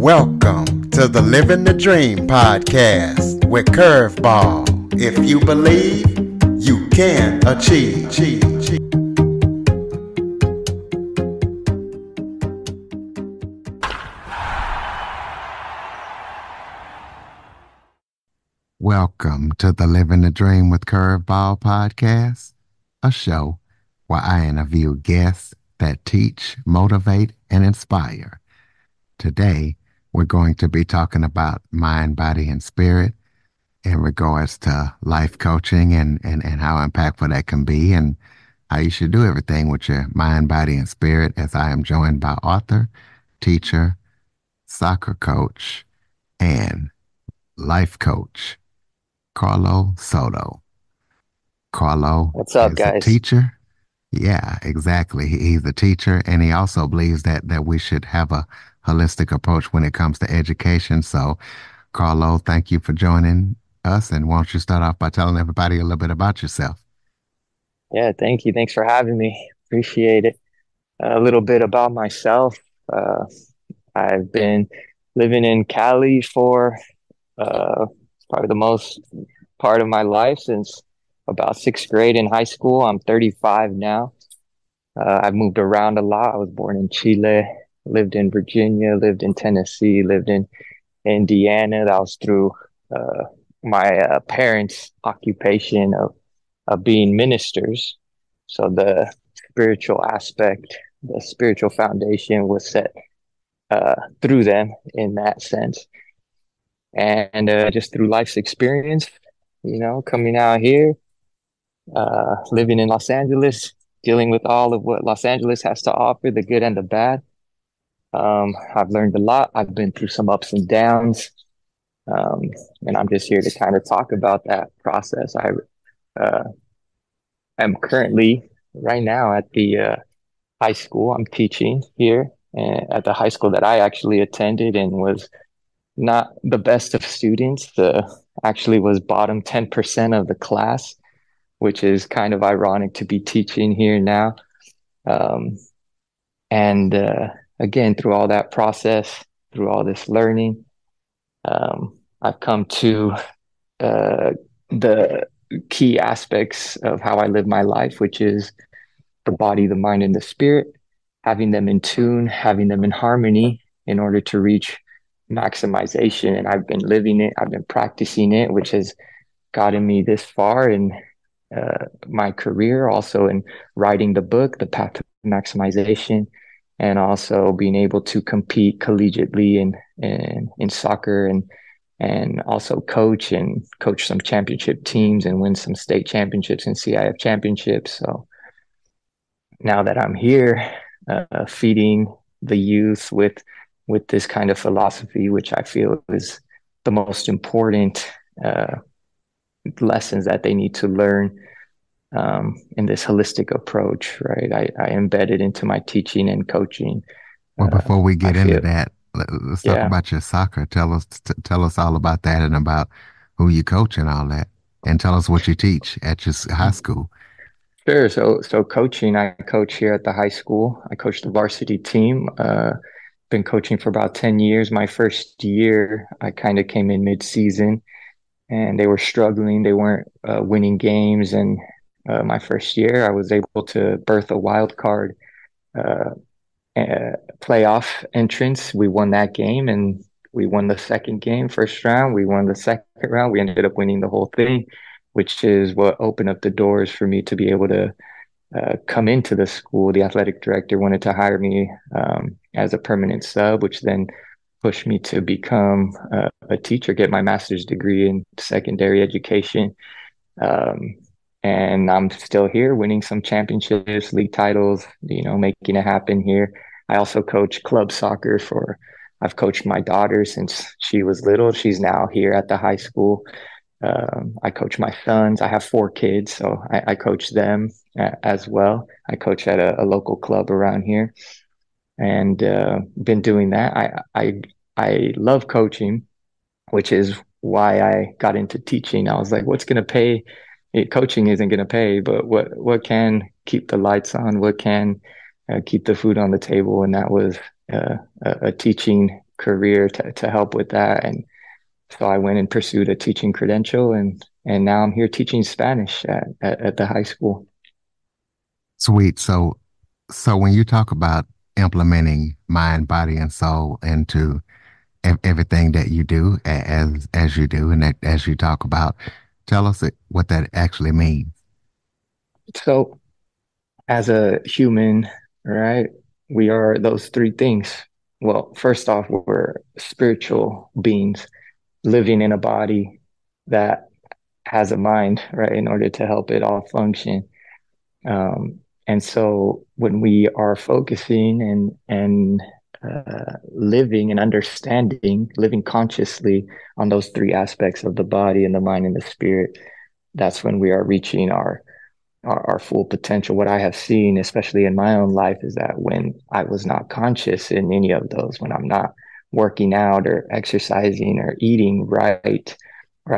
Welcome to the Living the Dream podcast with Curveball. If you believe, you can achieve. Welcome to the Living the Dream with Curveball podcast, a show where I interview guests that teach, motivate, and inspire. Today, we're going to be talking about mind, body, and spirit in regards to life coaching and how impactful that can be and how you should do everything with your mind, body, and spirit, as I am joined by author, teacher, soccer coach, and life coach, Karlo Soto. Karlo What's up, is a guys? teacher. Yeah, exactly. He's a teacher, and he also believes that we should have a holistic approach when it comes to education. So, Karlo, thank you for joining us. And why don't you start off by telling everybody a little bit about yourself? Yeah, thank you. Thanks for having me. Appreciate it. A little bit about myself. Uh, I've been living in Cali for uh, probably the most part of my life since about sixth grade in high school. I'm 35 now. I've moved around a lot. I was born in Chile, lived in Virginia, lived in Tennessee, lived in Indiana. That was through my parents' occupation of being ministers. So the spiritual aspect, the spiritual foundation was set through them in that sense. And just through life's experience, coming out here, living in Los Angeles, dealing with all of what Los Angeles has to offer, the good and the bad. I've learned a lot. I've been through some ups and downs. Um, and I'm just here to kind of talk about that process. Uh, I'm currently right now at the high school. I'm teaching here at the high school that I actually attended and was not the best of students. Actually was bottom 10% of the class, which is kind of ironic to be teaching here now. Um, and again, through all that process, through all this learning, I've come to the key aspects of how I live my life, which is the body, the mind, and the spirit, having them in tune, having them in harmony in order to reach maximization. And I've been living it, I've been practicing it, which has gotten me this far in my career, also in writing the book, The Path to Maximization, and also being able to compete collegiately in soccer and also coach some championship teams and win some state championships and CIF championships. So now that I'm here, feeding the youth with this kind of philosophy, which I feel is the most important lessons that they need to learn in this holistic approach, right? I embed it into my teaching and coaching. Well, before we get into that, let's talk Yeah, about your soccer. Tell us all about that and about who you coach and all that. And tell us what you teach at your high school. sure. So coaching, I coach here at the high school. I coach the varsity team. Been coaching for about 10 years. My first year, I kind of came in mid-season and they were struggling. They weren't winning games. And my first year, I was able to birth a wild card uh, playoff entrance. We won that game and we won the second game, first round. We won the second round. We ended up winning the whole thing, which is what opened up the doors for me to be able to come into the school. The athletic director wanted to hire me as a permanent sub, which then pushed me to become a teacher, get my master's degree in secondary education. Um, and I'm still here winning some championships, league titles, making it happen here. I also coach club soccer I've coached my daughter since she was little. She's now here at the high school. I coach my sons. I have four kids, so I coach them as well. I coach at a local club around here and been doing that. I love coaching, which is why I got into teaching. I was like, what's going to pay? Coaching isn't going to pay, but what can keep the lights on? What can keep the food on the table? And that was a teaching career to help with that. And so I went and pursued a teaching credential, and now I'm here teaching Spanish at the high school. Sweet. So when you talk about implementing mind, body, and soul into everything that you do as you do and that, as you talk about, tell us what that actually means. So as a human, right, we are those three things. Well, first off, we're spiritual beings living in a body that has a mind, right, in order to help it all function. And so when we are focusing and living and understanding, living consciously on those three aspects of the body and the mind and the spirit, that's when we are reaching our full potential. What I have seen, especially in my own life, is that when I was not conscious in any of those, when I'm not working out or exercising or eating right,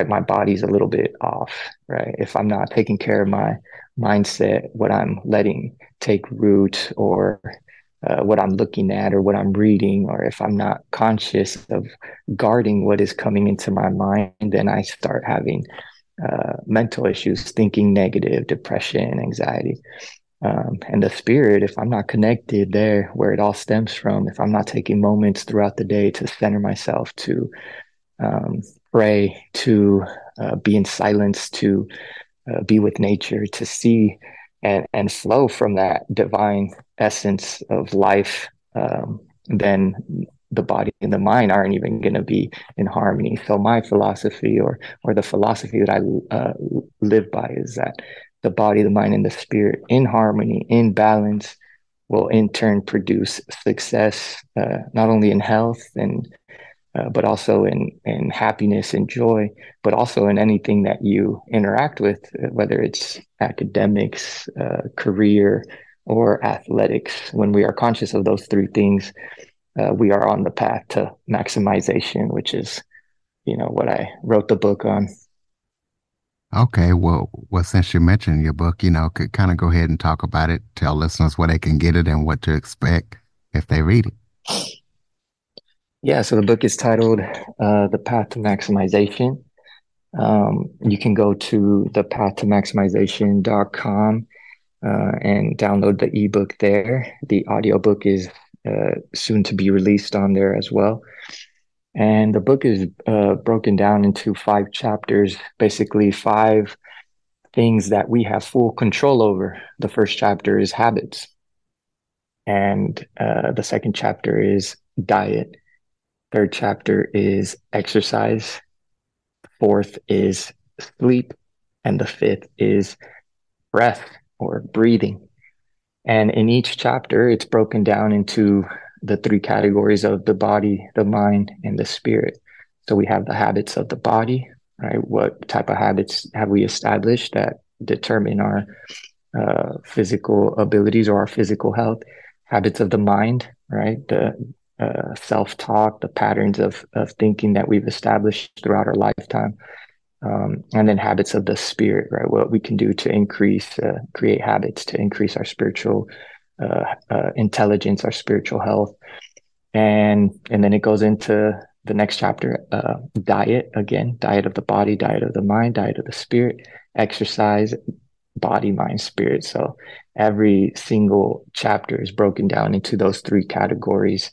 my body's a little bit off, right? If I'm not taking care of my mindset, what I'm letting take root, or what I'm looking at, or what I'm reading, or if I'm not conscious of guarding what is coming into my mind, then I start having mental issues, thinking negative, depression, anxiety. And the spirit, if I'm not connected there where it all stems from, if I'm not taking moments throughout the day to center myself, to um, pray, to be in silence, to be with nature, to see and flow from that divine essence of life, then the body and the mind aren't even going to be in harmony. So my philosophy, or the philosophy that I live by, is that the body, the mind, and the spirit in harmony, in balance, will in turn produce success, not only in health and but also in happiness and joy, but also in anything that you interact with, whether it's academics, career, or athletics. When we are conscious of those three things, we are on the path to maximization, which is, what I wrote the book on. Okay, well, since you mentioned your book, could kind of go ahead and talk about it, tell listeners where they can get it and what to expect if they read it. Yeah, so the book is titled The Path to Maximization. You can go to thepathtomaximization.com and download the ebook there. The audiobook is soon to be released on there as well. And the book is broken down into 5 chapters, basically 5 things that we have full control over. The first chapter is habits, and the second chapter is diet. Third chapter is exercise. Fourth is sleep. And the fifth is breath or breathing. And in each chapter, it's broken down into the 3 categories of the body, the mind, and the spirit. So we have the habits of the body, right? What type of habits have we established that determine our physical abilities or our physical health? Habits of the mind, right? The self-talk, the patterns of thinking that we've established throughout our lifetime. And then habits of the spirit, right? What we can do to create habits to increase our spiritual intelligence, our spiritual health. And then it goes into the next chapter, diet again, diet of the body, diet of the mind, diet of the spirit, exercise, body, mind, spirit. So every single chapter is broken down into those 3 categories.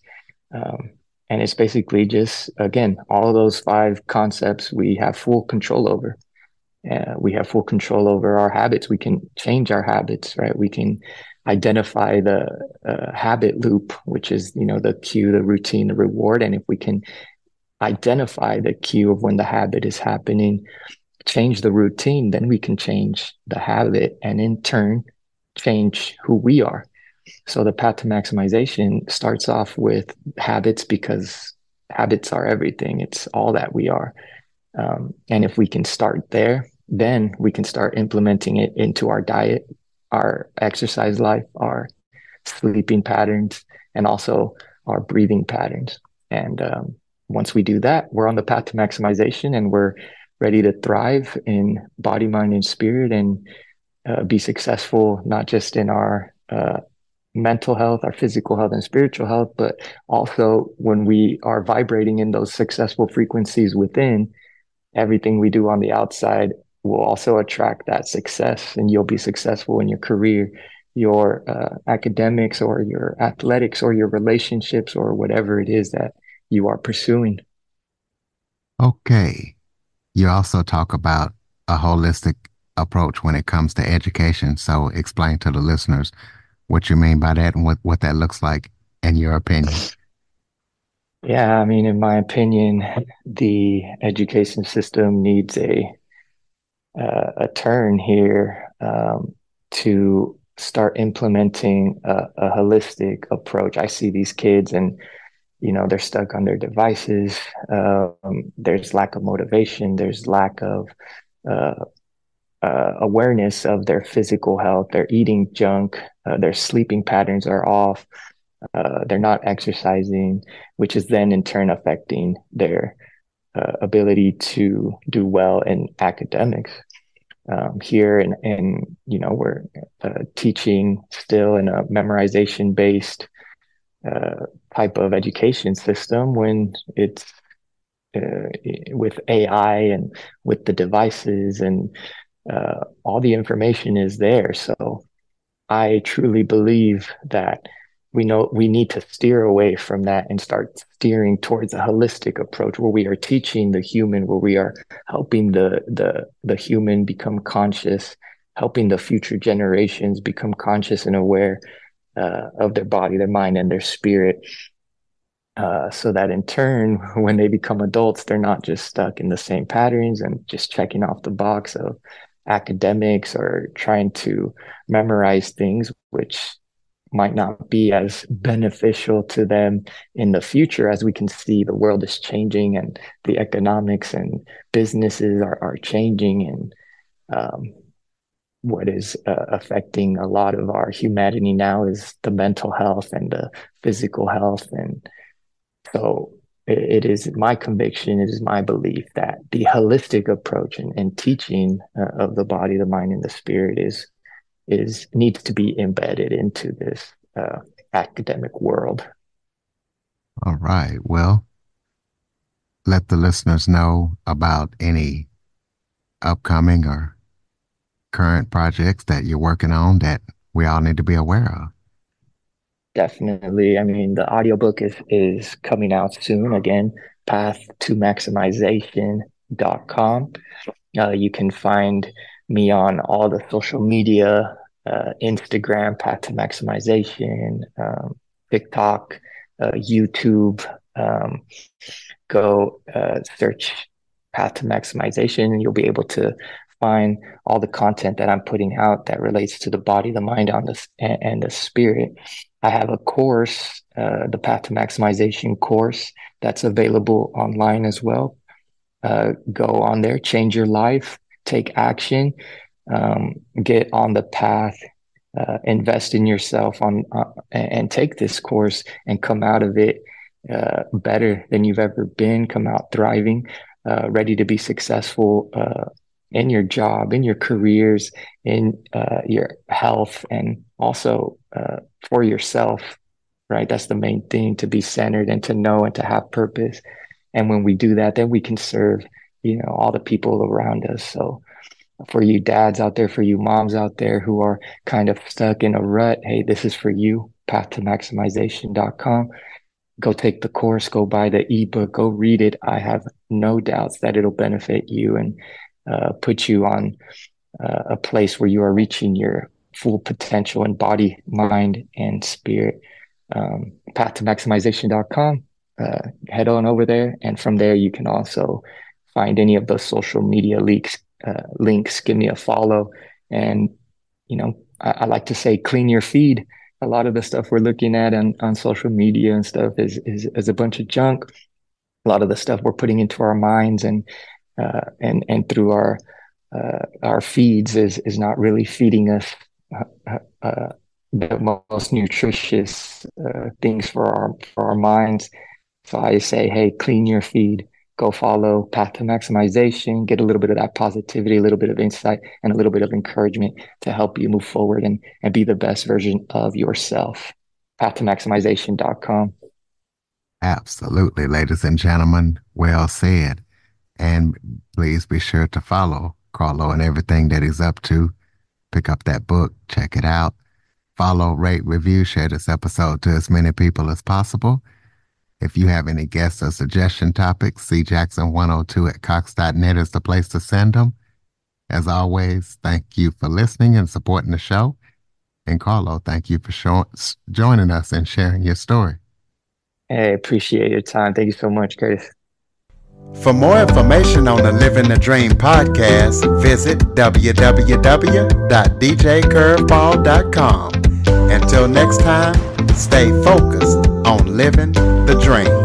Um, and it's basically just, again, all of those 5 concepts we have full control over. We have full control over our habits. We can change our habits, right? We can identify the habit loop, which is, the cue, the routine, the reward. And if we can identify the cue of when the habit is happening, change the routine, then we can change the habit and in turn change who we are. So the path to maximization starts off with habits, because habits are everything. It's all that we are. And if we can start there, then we can start implementing it into our diet, our exercise life, our sleeping patterns, and also our breathing patterns. And once we do that, we're on the path to maximization, and we're ready to thrive in body, mind, and spirit, and be successful, not just in our mental health, our physical health, and spiritual health. But also, when we are vibrating in those successful frequencies within, everything we do on the outside will also attract that success, and you'll be successful in your career, your academics, or your athletics, or your relationships, or whatever it is that you are pursuing. Okay. You also talk about a holistic approach when it comes to education. So explain to the listeners what you mean by that and what that looks like in your opinion. Yeah, I mean, in my opinion, the education system needs a turn here, to start implementing a holistic approach. I see these kids, and they're stuck on their devices. There's lack of motivation. There's lack of uh, awareness of their physical health. They're eating junk. Their sleeping patterns are off. They're not exercising, which is then in turn affecting their ability to do well in academics. Here, and we're teaching still in a memorization based uh, type of education system, when it's with AI and with the devices, and all the information is there. So I truly believe that we need to steer away from that and start steering towards a holistic approach, where we are teaching the human, where we are helping the human become conscious, helping the future generations become conscious and aware of their body, their mind, and their spirit. So that in turn, when they become adults, they're not just stuck in the same patterns and just checking off the box of academics, or trying to memorize things, which might not be as beneficial to them in the future. As we can see, the world is changing, and the economics and businesses are changing, and what is affecting a lot of our humanity now is the mental health and the physical health. And so it is my conviction, it is my belief that the holistic approach and teaching of the body, the mind, and the spirit is needs to be embedded into this academic world. All right. Well, let the listeners know about any upcoming or current projects that you're working on that we all need to be aware of. Definitely. I mean, the audiobook is coming out soon. Again, path to maximization.com. You can find me on all the social media, Instagram, Path to Maximization, TikTok, YouTube. Um, Go search Path to Maximization, and you'll be able to find all the content that I'm putting out that relates to the body, the mind, on this and the spirit. I have a course, the Path to Maximization course, that's available online as well. Go on there, change your life, take action, get on the path, invest in yourself and take this course and come out of it better than you've ever been, come out thriving, ready to be successful in your job, in your careers, in your health, and also for yourself, right? That's the main thing, to be centered and to know and to have purpose. And when we do that, then we can serve, all the people around us. So for you dads out there, for you moms out there who are kind of stuck in a rut, hey, this is for you. Path to maximization.com. Go take the course, go buy the ebook, go read it. I have no doubts that it'll benefit you and put you on a place where you are reaching your full potential in body, mind, and spirit. Path to maximization.com. Head on over there. And from there, you can also find any of those social media links. Give me a follow. And, I like to say, clean your feed. A lot of the stuff we're looking at on social media and stuff is a bunch of junk. A lot of the stuff we're putting into our minds and through our feeds is not really feeding us the most nutritious things for our minds. So I say, hey, clean your feed, go follow Path to Maximization, get a little bit of that positivity, a little bit of insight, and a little bit of encouragement to help you move forward and be the best version of yourself. PathToMaximization.com. Absolutely, ladies and gentlemen. Well said. And please be sure to follow Carlo and everything that he's up to. Pick up that book, check it out. Follow, rate, review, share this episode to as many people as possible. If you have any guests or suggestion topics, cjackson102@cox.net is the place to send them. As always, thank you for listening and supporting the show. And Carlo, thank you for joining us and sharing your story. Hey, appreciate your time. Thank you so much, Curtis. For more information on the Living the Dream podcast, visit www.djcurveball.com. Until next time, stay focused on living the dream.